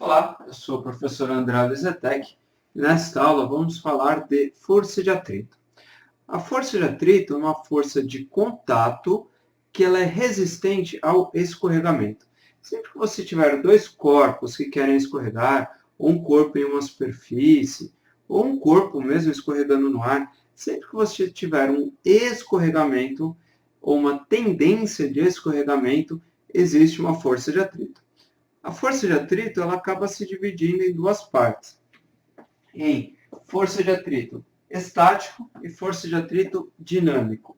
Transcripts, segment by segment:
Olá, eu sou o professor André Lizetec e nesta aula vamos falar de força de atrito. A força de atrito é uma força de contato que ela é resistente ao escorregamento. Sempre que você tiver dois corpos que querem escorregar, ou um corpo em uma superfície, ou um corpo mesmo escorregando no ar, sempre que você tiver um escorregamento ou uma tendência de escorregamento, existe uma força de atrito. A força de atrito ela acaba se dividindo em duas partes, em força de atrito estático e força de atrito dinâmico.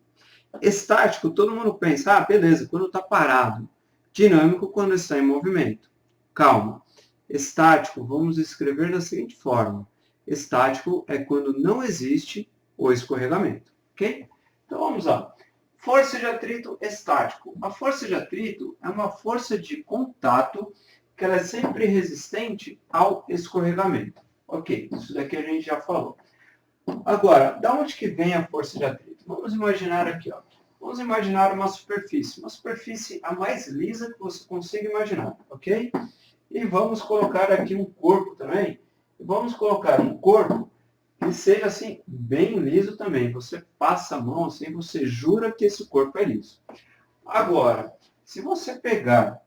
Estático, todo mundo pensa, beleza, quando está parado. Dinâmico, quando está em movimento. Calma. Estático, vamos escrever da seguinte forma. Estático é quando não existe o escorregamento, ok? Então vamos lá. Força de atrito estático. A força de atrito é uma força de contato que ela é sempre resistente ao escorregamento. Ok, isso daqui a gente já falou. Agora, da onde que vem a força de atrito? Vamos imaginar aqui, ó. Vamos imaginar uma superfície a mais lisa que você consiga imaginar, ok? E vamos colocar aqui um corpo também. Vamos colocar um corpo que seja assim, bem liso também. Você passa a mão assim, você jura que esse corpo é liso. Agora, se você pegar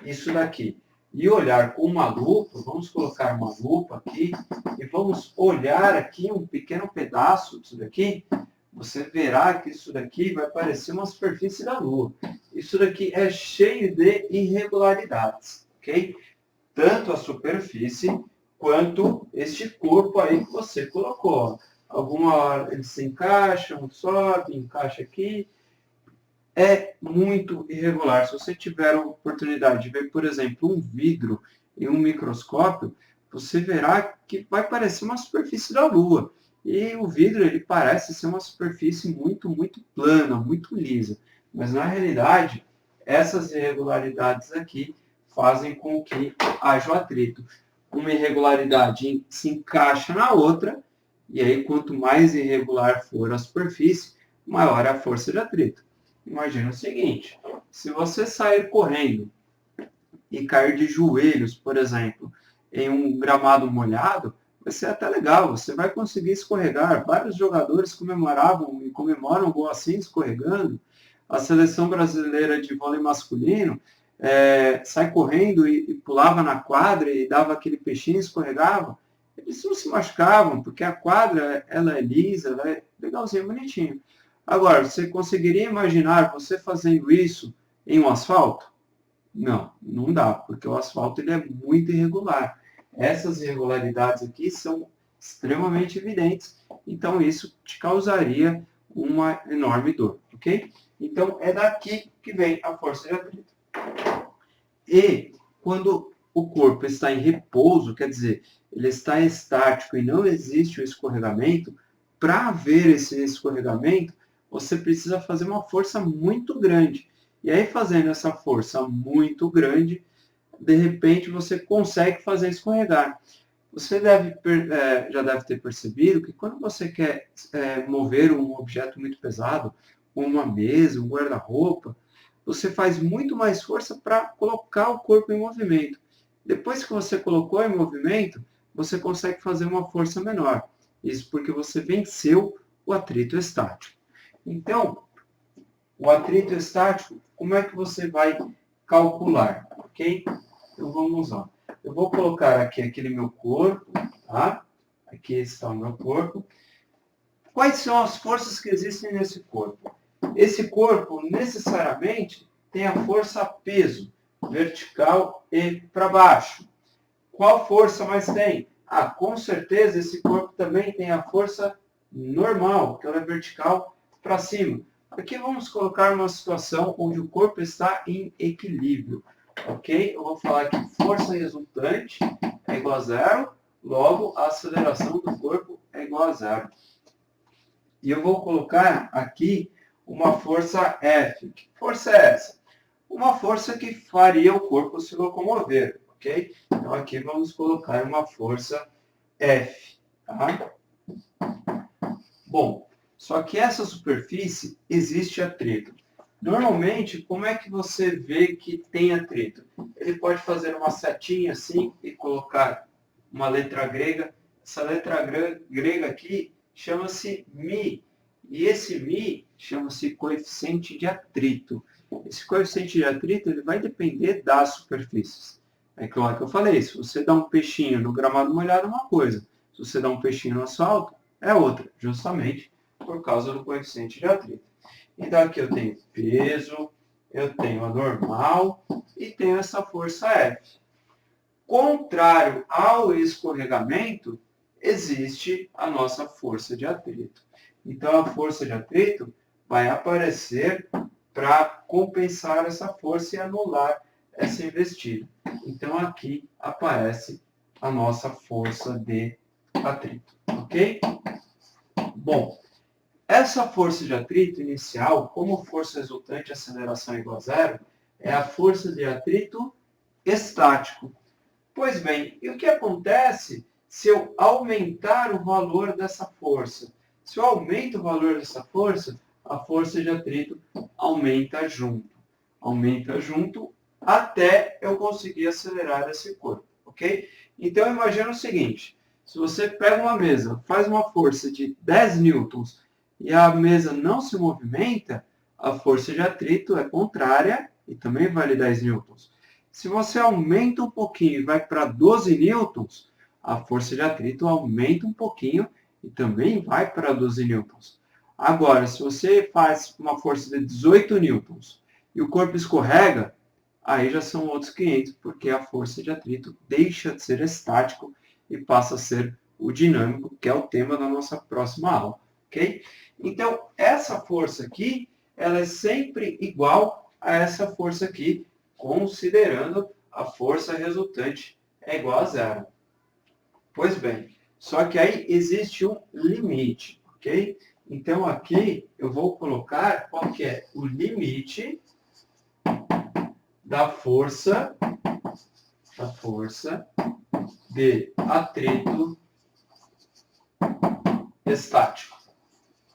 isso daqui e olhar com uma lupa, vamos colocar uma lupa aqui e vamos olhar aqui um pequeno pedaço disso daqui, você verá que isso daqui vai parecer uma superfície da Lua. Isso daqui é cheio de irregularidades, ok? Tanto a superfície quanto este corpo aí que você colocou. Alguma hora eles se encaixam, sobe, encaixa aqui. É muito irregular. Se você tiver a oportunidade de ver, por exemplo, um vidro em um microscópio, você verá que vai parecer uma superfície da Lua. E o vidro ele parece ser uma superfície muito plana, muito lisa. Mas, na realidade, essas irregularidades aqui fazem com que haja o atrito. Uma irregularidade se encaixa na outra, e aí quanto mais irregular for a superfície, maior é a força de atrito. Imagina o seguinte, se você sair correndo e cair de joelhos, por exemplo, em um gramado molhado, vai ser até legal, você vai conseguir escorregar. Vários jogadores comemoravam e comemoram gol assim, escorregando. A seleção brasileira de vôlei masculino sai correndo e pulava na quadra e dava aquele peixinho e escorregava. Eles não se machucavam, porque a quadra ela é lisa, ela é legalzinha, bonitinha. Agora, você conseguiria imaginar você fazendo isso em um asfalto? Não, não dá, porque o asfalto ele é muito irregular. Essas irregularidades aqui são extremamente evidentes, então isso te causaria uma enorme dor, ok? Então, é daqui que vem a força de atrito. E quando o corpo está em repouso, quer dizer, ele está estático e não existe o escorregamento, para haver esse escorregamento, você precisa fazer uma força muito grande. E aí, fazendo essa força muito grande, de repente você consegue fazer escorregar. Você já deve ter percebido que quando você quer mover um objeto muito pesado, como uma mesa, um guarda-roupa, você faz muito mais força para colocar o corpo em movimento. Depois que você colocou em movimento, você consegue fazer uma força menor. Isso porque você venceu o atrito estático. Então, o atrito estático, como é que você vai calcular? Ok? Então, vamos lá. Eu vou colocar aqui aquele meu corpo, tá? Aqui está o meu corpo. Quais são as forças que existem nesse corpo? Esse corpo, necessariamente, tem a força peso, vertical e para baixo. Qual força mais tem? Com certeza esse corpo também tem a força normal, que ela é vertical para cima. Aqui vamos colocar uma situação onde o corpo está em equilíbrio. Ok? Eu vou falar que força resultante é igual a zero, logo a aceleração do corpo é igual a zero. E eu vou colocar aqui uma força F. Que força é essa? Uma força que faria o corpo se locomover, ok? Então aqui vamos colocar uma força F, tá? Bom, só que essa superfície existe atrito. Normalmente, como é que você vê que tem atrito? Ele pode fazer uma setinha assim e colocar uma letra grega. Essa letra grega aqui chama-se μ. E esse μ chama-se coeficiente de atrito. Esse coeficiente de atrito ele vai depender das superfícies. É claro que eu falei, se você dá um peixinho no gramado molhado é uma coisa. Se você dá um peixinho no asfalto, é outra. Justamente por causa do coeficiente de atrito. Então aqui eu tenho peso, eu tenho a normal e tenho essa força F. Contrário ao escorregamento, existe a nossa força de atrito. Então a força de atrito vai aparecer para compensar essa força e anular essa investida. Então aqui aparece a nossa força de atrito, ok? Bom, essa força de atrito inicial, como força resultante, aceleração igual a zero, é a força de atrito estático. Pois bem, e o que acontece se eu aumentar o valor dessa força? Se eu aumento o valor dessa força, a força de atrito aumenta junto. Aumenta junto até eu conseguir acelerar esse corpo, ok? Então, imagina o seguinte, se você pega uma mesa, faz uma força de 10 newtons e a mesa não se movimenta, a força de atrito é contrária e também vale 10 newtons. Se você aumenta um pouquinho e vai para 12 newtons, a força de atrito aumenta um pouquinho e também vai para 12 newtons. Agora, se você faz uma força de 18 newtons e o corpo escorrega, aí já são outros 500, porque a força de atrito deixa de ser estático e passa a ser o dinâmico, que é o tema da nossa próxima aula, ok? Então, essa força aqui, ela é sempre igual a essa força aqui, considerando a força resultante é igual a zero. Pois bem, só que aí existe um limite, ok? Então aqui eu vou colocar qual que é o limite da força de atrito estático,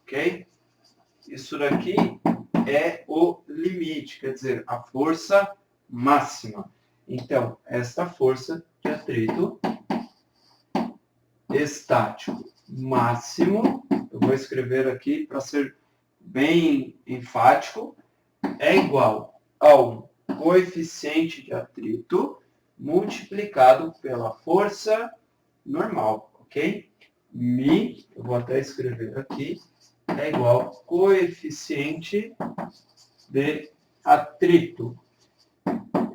ok? Isso daqui é o limite, quer dizer, a força máxima. Então, esta força de atrito estático máximo, eu vou escrever aqui para ser bem enfático, é igual ao coeficiente de atrito multiplicado pela força normal, ok? Mi, eu vou até escrever aqui, é igual ao coeficiente de atrito.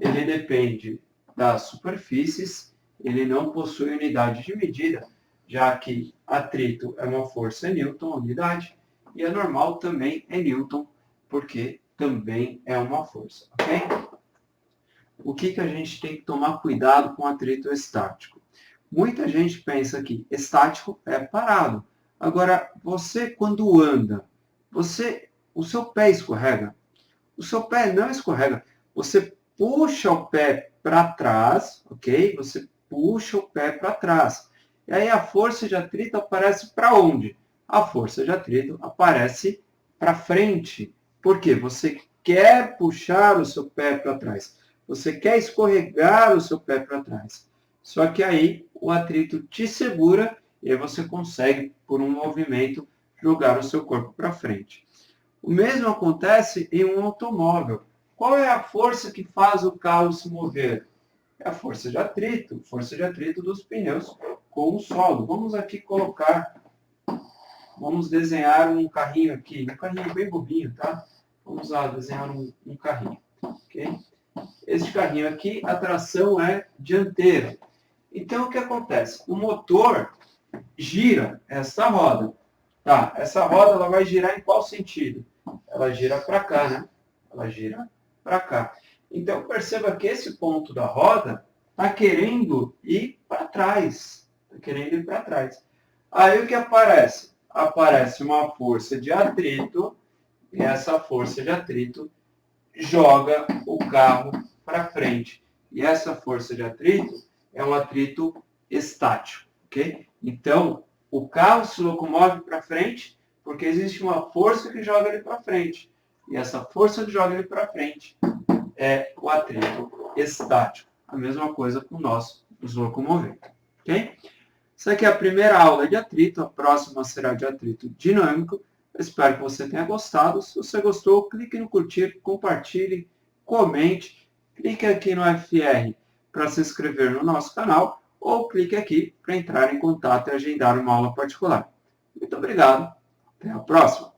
Ele depende das superfícies, ele não possui unidade de medida, já que atrito é uma força Newton, unidade, e a normal também é Newton, porque também é uma força, ok? O que a gente tem que tomar cuidado com atrito estático? Muita gente pensa que estático é parado. Agora, você quando anda, o seu pé escorrega? O seu pé não escorrega. Você puxa o pé para trás, ok? Você puxa o pé para trás. E aí a força de atrito aparece para onde? A força de atrito aparece para frente. Por quê? Você quer puxar o seu pé para trás. Você quer escorregar o seu pé para trás. Só que aí o atrito te segura e aí você consegue, por um movimento, jogar o seu corpo para frente. O mesmo acontece em um automóvel. Qual é a força que faz o carro se mover? É a força de atrito dos pneus com o solo. Vamos aqui vamos desenhar um carrinho aqui, um carrinho bem bobinho, tá? Vamos lá desenhar um carrinho, ok? Este carrinho aqui, a tração é dianteira. Então, o que acontece? O motor gira esta roda. Tá, essa roda ela vai girar em qual sentido? Ela gira para cá, né? Ela gira para cá. Então, perceba que esse ponto da roda está querendo ir para trás. Está querendo ir para trás. Aí o que aparece? Aparece uma força de atrito e essa força de atrito joga o carro para frente. E essa força de atrito é um atrito estático, ok? Então, o carro se locomove para frente porque existe uma força que joga ele para frente. e essa força que joga ele para frente é o atrito estático. A mesma coisa com nós nos locomovendo. Ok? Essa aqui é a primeira aula de atrito, a próxima será de atrito dinâmico. Eu espero que você tenha gostado. Se você gostou, clique no curtir, compartilhe, comente. Clique aqui no FR para se inscrever no nosso canal ou clique aqui para entrar em contato e agendar uma aula particular. Muito obrigado. Até a próxima.